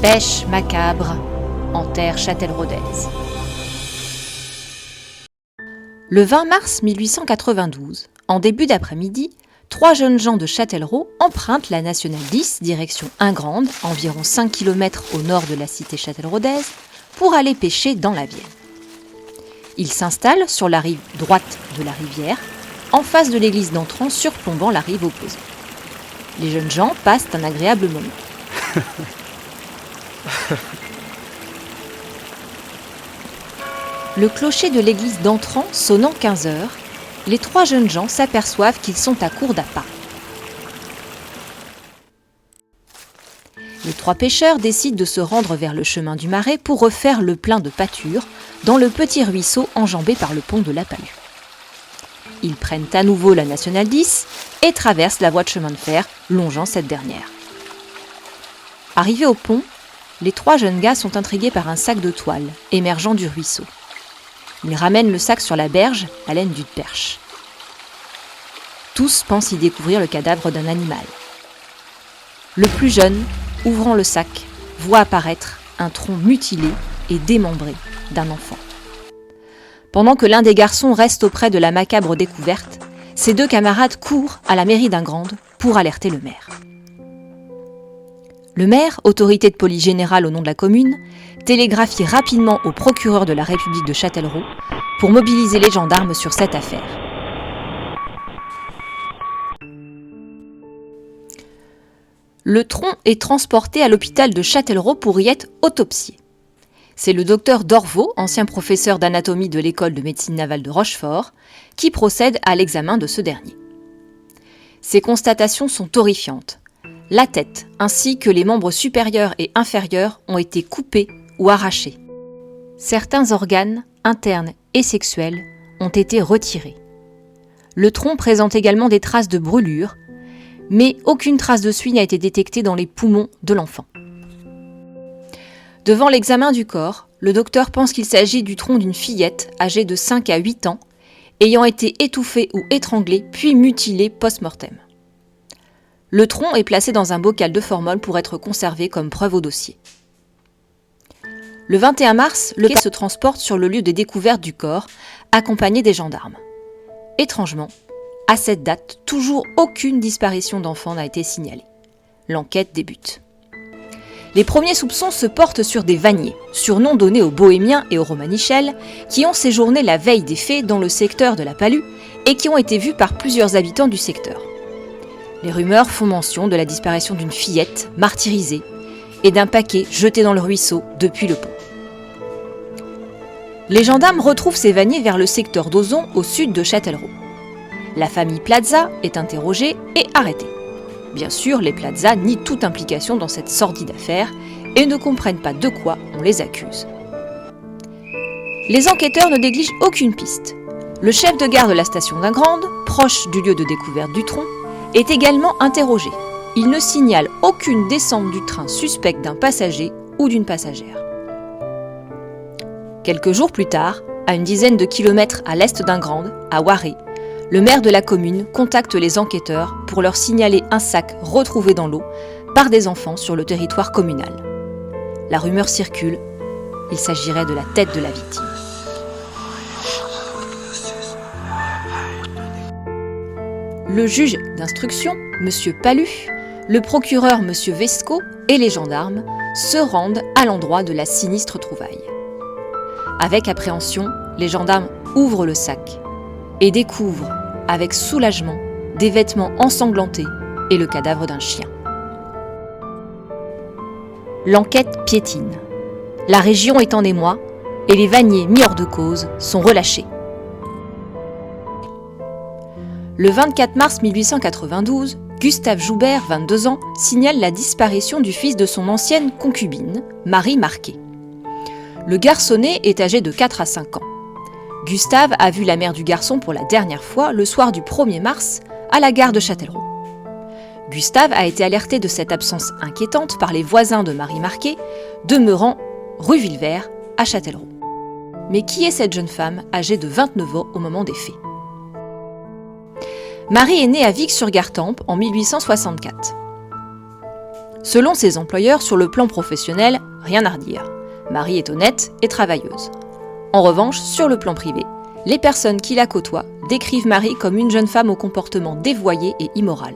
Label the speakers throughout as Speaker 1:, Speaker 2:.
Speaker 1: Pêche macabre en terre châtelleraudnaise. Le 20 mars 1892, en début d'après-midi, 3 jeunes gens de Châtellerault empruntent la nationale 10, direction Ingrande, environ 5 km au nord de la cité châtelleraudnaise, pour aller pêcher dans la Vienne. Ils s'installent sur la rive droite de la rivière, en face de l'église d'Entrans surplombant la rive opposée. Les jeunes gens passent un agréable moment. Le clocher de l'église d'Entrans sonnant 15 heures, les 3 jeunes gens s'aperçoivent qu'ils sont à court d'appât. Les 3 pêcheurs décident de se rendre vers le chemin du Marais pour refaire le plein de pâture dans le petit ruisseau enjambé par le pont de la Palue. Ils prennent à nouveau la nationale 10 et traversent la voie de chemin de fer longeant cette dernière. Arrivés au pont, les 3 jeunes gars sont intrigués par un sac de toile émergeant du ruisseau. Ils ramènent le sac sur la berge à l'aide d'une perche. Tous pensent y découvrir le cadavre d'un animal. Le plus jeune, ouvrant le sac, voit apparaître un tronc mutilé et démembré d'un enfant. Pendant que l'un des garçons reste auprès de la macabre découverte, ses 2 camarades courent à la mairie d'Ingrande pour alerter le maire. Le maire, autorité de police générale au nom de la commune, télégraphie rapidement au procureur de la République de Châtellerault pour mobiliser les gendarmes sur cette affaire. Le tronc est transporté à l'hôpital de Châtellerault pour y être autopsié. C'est le docteur Dorvaux, ancien professeur d'anatomie de l'école de médecine navale de Rochefort, qui procède à l'examen de ce dernier. Ses constatations sont horrifiantes. La tête, ainsi que les membres supérieurs et inférieurs, ont été coupés ou arrachés. Certains organes, internes et sexuels, ont été retirés. Le tronc présente également des traces de brûlure, mais aucune trace de suie n'a été détectée dans les poumons de l'enfant. Devant l'examen du corps, le docteur pense qu'il s'agit du tronc d'une fillette âgée de 5 à 8 ans, ayant été étouffée ou étranglée puis mutilée post-mortem. Le tronc est placé dans un bocal de formol pour être conservé comme preuve au dossier. Le 21 mars, le quai se transporte sur le lieu de découverte du corps, accompagné des gendarmes. Étrangement, à cette date, toujours aucune disparition d'enfant n'a été signalée. L'enquête débute. Les premiers soupçons se portent sur des vanniers, surnom donné aux bohémiens et aux romanichels, qui ont séjourné la veille des faits dans le secteur de la Palue et qui ont été vus par plusieurs habitants du secteur. Les rumeurs font mention de la disparition d'une fillette martyrisée et d'un paquet jeté dans le ruisseau depuis le pont. Les gendarmes retrouvent ces vanniers vers le secteur d'Ozon, au sud de Châtellerault. La famille Plaza est interrogée et arrêtée. Bien sûr, les Plaza nient toute implication dans cette sordide affaire et ne comprennent pas de quoi on les accuse. Les enquêteurs ne négligent aucune piste. Le chef de gare de la station d'Ingrande, proche du lieu de découverte du tronc, est également interrogé. Il ne signale aucune descente du train suspecte d'un passager ou d'une passagère. Quelques jours plus tard, à une dizaine de kilomètres à l'est d'Ingrande, à Waré, le maire de la commune contacte les enquêteurs pour leur signaler un sac retrouvé dans l'eau par des enfants sur le territoire communal. La rumeur circule, il s'agirait de la tête de la victime. Le juge d'instruction, M. Palue, le procureur M. Vesco et les gendarmes se rendent à l'endroit de la sinistre trouvaille. Avec appréhension, les gendarmes ouvrent le sac et découvrent, avec soulagement, des vêtements ensanglantés et le cadavre d'un chien. L'enquête piétine. La région est en émoi et les vanniers mis hors de cause sont relâchés. Le 24 mars 1892, Gustave Joubert, 22 ans, signale la disparition du fils de son ancienne concubine, Marie Marquet. Le garçonnet est âgé de 4 à 5 ans. Gustave a vu la mère du garçon pour la dernière fois le soir du 1er mars à la gare de Châtellerault. Gustave a été alerté de cette absence inquiétante par les voisins de Marie Marquet, demeurant rue Villevert à Châtellerault. Mais qui est cette jeune femme âgée de 29 ans au moment des faits ? Marie est née à Vic-sur-Gartempe en 1864. Selon ses employeurs, sur le plan professionnel, rien à redire. Marie est honnête et travailleuse. En revanche, sur le plan privé, les personnes qui la côtoient décrivent Marie comme une jeune femme au comportement dévoyé et immoral.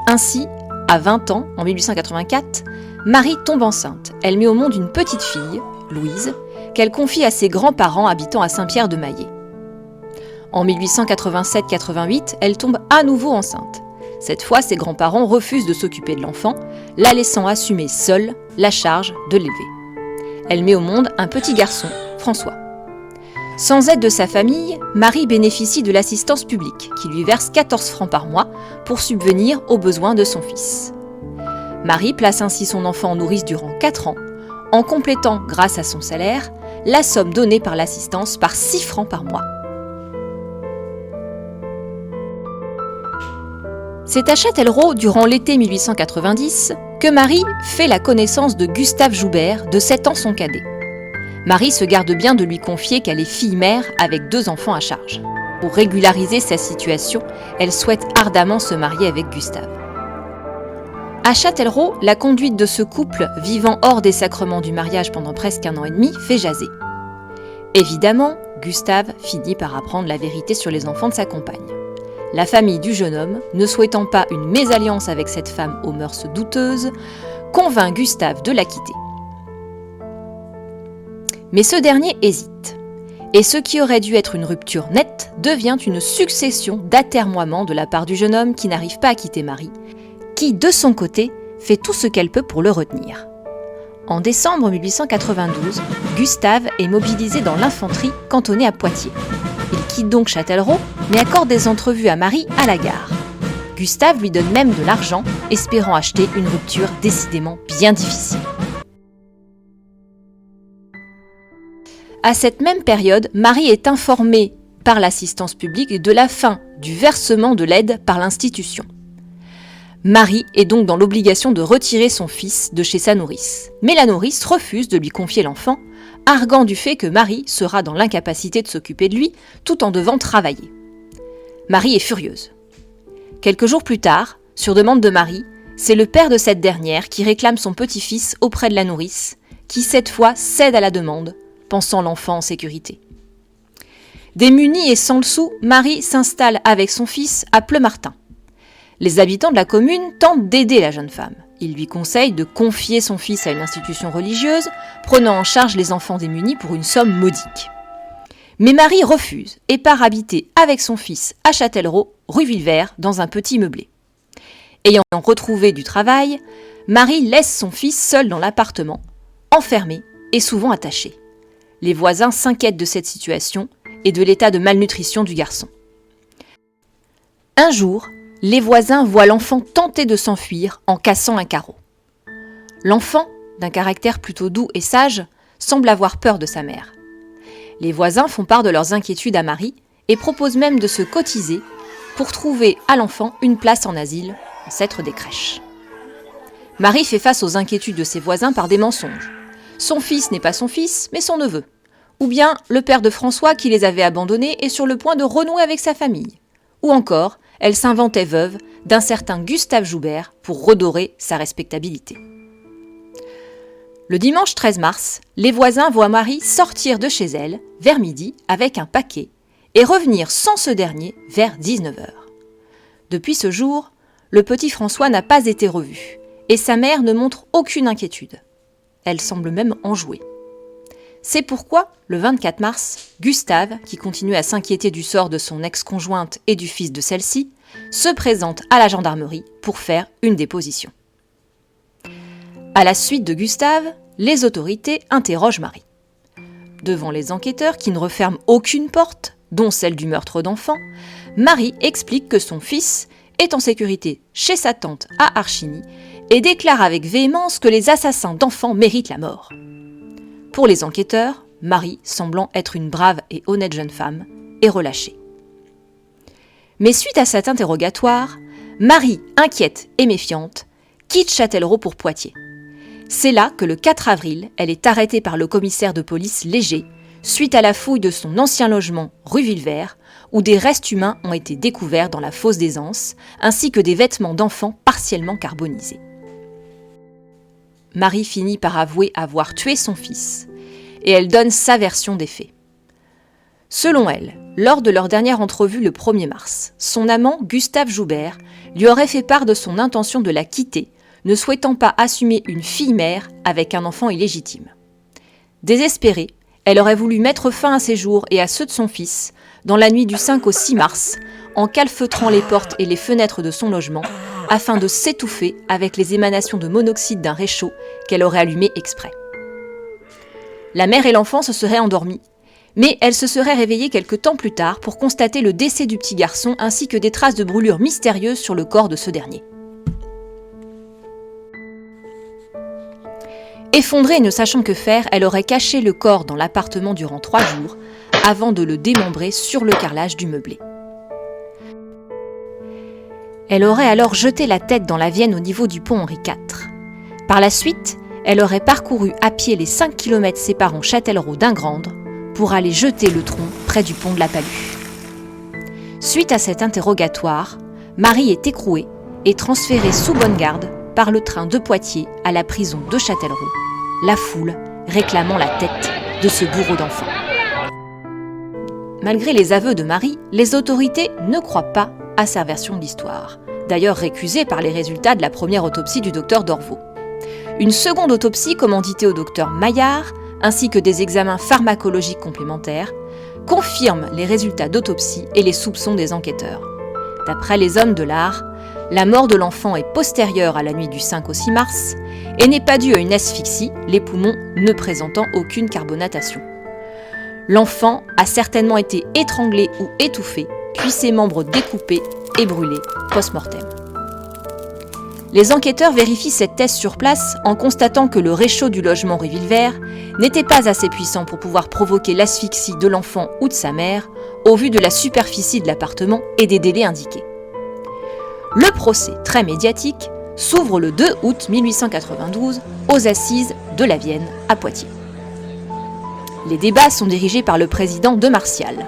Speaker 1: Ainsi, à 20 ans, en 1884, Marie tombe enceinte. Elle met au monde une petite fille, Louise, qu'elle confie à ses grands-parents habitant à Saint-Pierre-de-Maillé. En 1887-88, elle tombe à nouveau enceinte. Cette fois, ses grands-parents refusent de s'occuper de l'enfant, la laissant assumer seule la charge de l'élever. Elle met au monde un petit garçon, François. Sans aide de sa famille, Marie bénéficie de l'assistance publique, qui lui verse 14 francs par mois pour subvenir aux besoins de son fils. Marie place ainsi son enfant en nourrice durant 4 ans, en complétant, grâce à son salaire, la somme donnée par l'assistance par 6 francs par mois. C'est à Châtellerault, durant l'été 1890, que Marie fait la connaissance de Gustave Joubert, de 7 ans son cadet. Marie se garde bien de lui confier qu'elle est fille-mère avec 2 enfants à charge. Pour régulariser sa situation, elle souhaite ardemment se marier avec Gustave. À Châtellerault, la conduite de ce couple, vivant hors des sacrements du mariage pendant presque 1 an et demi, fait jaser. Évidemment, Gustave finit par apprendre la vérité sur les enfants de sa compagne. La famille du jeune homme, ne souhaitant pas une mésalliance avec cette femme aux mœurs douteuses, convainc Gustave de la quitter. Mais ce dernier hésite. Et ce qui aurait dû être une rupture nette devient une succession d'atermoiements de la part du jeune homme qui n'arrive pas à quitter Marie, qui, de son côté, fait tout ce qu'elle peut pour le retenir. En décembre 1892, Gustave est mobilisé dans l'infanterie cantonnée à Poitiers. Il quitte donc Châtellerault, mais accorde des entrevues à Marie à la gare. Gustave lui donne même de l'argent, espérant acheter une rupture décidément bien difficile. À cette même période, Marie est informée par l'assistance publique de la fin du versement de l'aide par l'institution. Marie est donc dans l'obligation de retirer son fils de chez sa nourrice. Mais la nourrice refuse de lui confier l'enfant, arguant du fait que Marie sera dans l'incapacité de s'occuper de lui tout en devant travailler. Marie est furieuse. Quelques jours plus tard, sur demande de Marie, c'est le père de cette dernière qui réclame son petit-fils auprès de la nourrice, qui cette fois cède à la demande, pensant l'enfant en sécurité. Démunie et sans le sou, Marie s'installe avec son fils à Pleumartin. Les habitants de la commune tentent d'aider la jeune femme. Ils lui conseillent de confier son fils à une institution religieuse, prenant en charge les enfants démunis pour une somme modique. Mais Marie refuse et part habiter avec son fils à Châtellerault, rue Villevert, dans un petit meublé. Ayant retrouvé du travail, Marie laisse son fils seul dans l'appartement, enfermé et souvent attaché. Les voisins s'inquiètent de cette situation et de l'état de malnutrition du garçon. Un jour, les voisins voient l'enfant tenter de s'enfuir en cassant un carreau. L'enfant, d'un caractère plutôt doux et sage, semble avoir peur de sa mère. Les voisins font part de leurs inquiétudes à Marie et proposent même de se cotiser pour trouver à l'enfant une place en asile, ancêtre des crèches. Marie fait face aux inquiétudes de ses voisins par des mensonges. Son fils n'est pas son fils, mais son neveu. Ou bien le père de François qui les avait abandonnés est sur le point de renouer avec sa famille. Ou encore, elle s'inventait veuve d'un certain Gustave Joubert pour redorer sa respectabilité. Le dimanche 13 mars, les voisins voient Marie sortir de chez elle, vers midi, avec un paquet, et revenir sans ce dernier vers 19h. Depuis ce jour, le petit François n'a pas été revu, et sa mère ne montre aucune inquiétude. Elle semble même enjouée. C'est pourquoi, le 24 mars, Gustave, qui continue à s'inquiéter du sort de son ex-conjointe et du fils de celle-ci, se présente à la gendarmerie pour faire une déposition. À la suite de Gustave, les autorités interrogent Marie. Devant les enquêteurs qui ne referment aucune porte, dont celle du meurtre d'enfants, Marie explique que son fils est en sécurité chez sa tante à Archigny et déclare avec véhémence que les assassins d'enfants méritent la mort. Pour les enquêteurs, Marie, semblant être une brave et honnête jeune femme, est relâchée. Mais suite à cet interrogatoire, Marie, inquiète et méfiante, quitte Châtellerault pour Poitiers. C'est là que le 4 avril, elle est arrêtée par le commissaire de police Léger, suite à la fouille de son ancien logement rue Villevert, où des restes humains ont été découverts dans la fosse des Anses, ainsi que des vêtements d'enfants partiellement carbonisés. Marie finit par avouer avoir tué son fils, et elle donne sa version des faits. Selon elle, lors de leur dernière entrevue le 1er mars, son amant Gustave Joubert lui aurait fait part de son intention de la quitter, ne souhaitant pas assumer une fille-mère avec un enfant illégitime. Désespérée, elle aurait voulu mettre fin à ses jours et à ceux de son fils, dans la nuit du 5 au 6 mars, en calfeutrant les portes et les fenêtres de son logement, afin de s'étouffer avec les émanations de monoxyde d'un réchaud qu'elle aurait allumé exprès. La mère et l'enfant se seraient endormis, mais elle se serait réveillée quelque temps plus tard pour constater le décès du petit garçon ainsi que des traces de brûlures mystérieuses sur le corps de ce dernier. Effondrée et ne sachant que faire, elle aurait caché le corps dans l'appartement durant 3 jours, avant de le démembrer sur le carrelage du meublé. Elle aurait alors jeté la tête dans la Vienne au niveau du pont Henri IV. Par la suite, elle aurait parcouru à pied les 5 km séparant Châtellerault d'Ingrandes pour aller jeter le tronc près du pont de la Palue. Suite à cet interrogatoire, Marie est écrouée et transférée sous bonne garde par le train de Poitiers à la prison de Châtellerault, la foule réclamant la tête de ce bourreau d'enfants. Malgré les aveux de Marie, les autorités ne croient pas à sa version de l'histoire, d'ailleurs récusée par les résultats de la première autopsie du docteur Dorveau. Une seconde autopsie commanditée au docteur Maillard, ainsi que des examens pharmacologiques complémentaires, confirment les résultats d'autopsie et les soupçons des enquêteurs. D'après les hommes de l'art, la mort de l'enfant est postérieure à la nuit du 5 au 6 mars et n'est pas due à une asphyxie, les poumons ne présentant aucune carbonatation. L'enfant a certainement été étranglé ou étouffé, puis ses membres découpés et brûlés post-mortem. Les enquêteurs vérifient cette thèse sur place en constatant que le réchaud du logement rue Villevert n'était pas assez puissant pour pouvoir provoquer l'asphyxie de l'enfant ou de sa mère, au vu de la superficie de l'appartement et des délais indiqués. Le procès, très médiatique, s'ouvre le 2 août 1892 aux assises de la Vienne à Poitiers. Les débats sont dirigés par le président de Martial.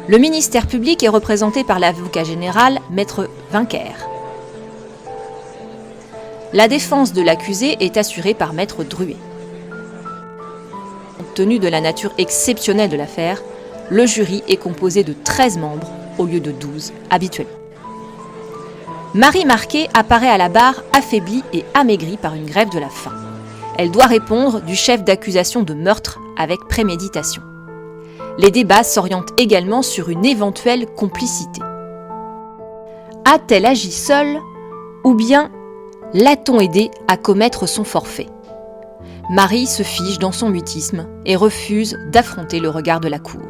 Speaker 1: Le ministère public est représenté par l'avocat général, maître Vinquer. La défense de l'accusé est assurée par maître Druet. Compte tenu de la nature exceptionnelle de l'affaire, le jury est composé de 13 membres au lieu de 12 habituellement. Marie Marquet apparaît à la barre affaiblie et amaigrie par une grève de la faim. Elle doit répondre du chef d'accusation de meurtre avec préméditation. Les débats s'orientent également sur une éventuelle complicité. A-t-elle agi seule ou bien l'a-t-on aidé à commettre son forfait ? Marie se fige dans son mutisme et refuse d'affronter le regard de la cour.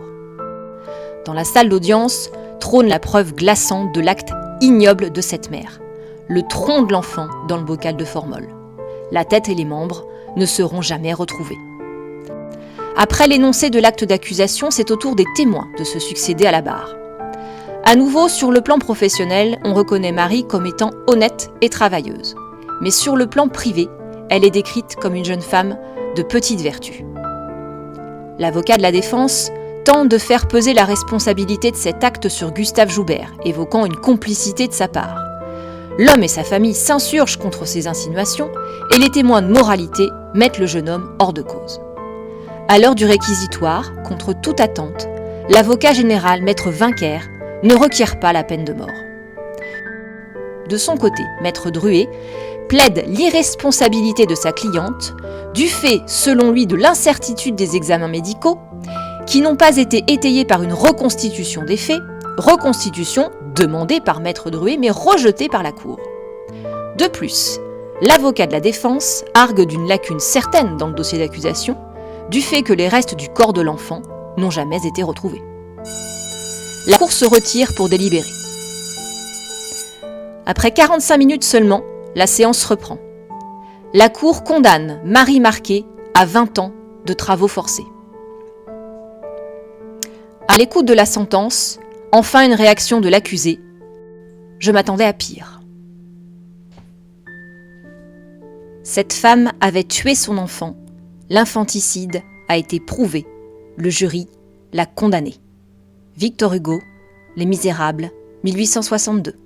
Speaker 1: Dans la salle d'audience trône la preuve glaçante de l'acte ignoble de cette mère, le tronc de l'enfant dans le bocal de formol. La tête et les membres ne seront jamais retrouvés. Après l'énoncé de l'acte d'accusation, c'est au tour des témoins de se succéder à la barre. À nouveau, sur le plan professionnel, on reconnaît Marie comme étant honnête et travailleuse. Mais sur le plan privé, elle est décrite comme une jeune femme de petite vertu. L'avocat de la défense tente de faire peser la responsabilité de cet acte sur Gustave Joubert, évoquant une complicité de sa part. L'homme et sa famille s'insurgent contre ces insinuations et les témoins de moralité mettent le jeune homme hors de cause. À l'heure du réquisitoire, contre toute attente, l'avocat général, maître Vinquer, ne requiert pas la peine de mort. De son côté, maître Druet plaide l'irresponsabilité de sa cliente, du fait, selon lui, de l'incertitude des examens médicaux, qui n'ont pas été étayés par une reconstitution des faits, reconstitution demandée par maître Druet mais rejetée par la cour. De plus, l'avocat de la défense argue d'une lacune certaine dans le dossier d'accusation, du fait que les restes du corps de l'enfant n'ont jamais été retrouvés. La cour se retire pour délibérer. Après 45 minutes seulement, la séance reprend. La cour condamne Marie Marquet à 20 ans de travaux forcés. À l'écoute de la sentence, enfin une réaction de l'accusé. Je m'attendais à pire. Cette femme avait tué son enfant, L'infanticide a été prouvé. Le jury l'a condamné. Victor Hugo, Les Misérables, 1862.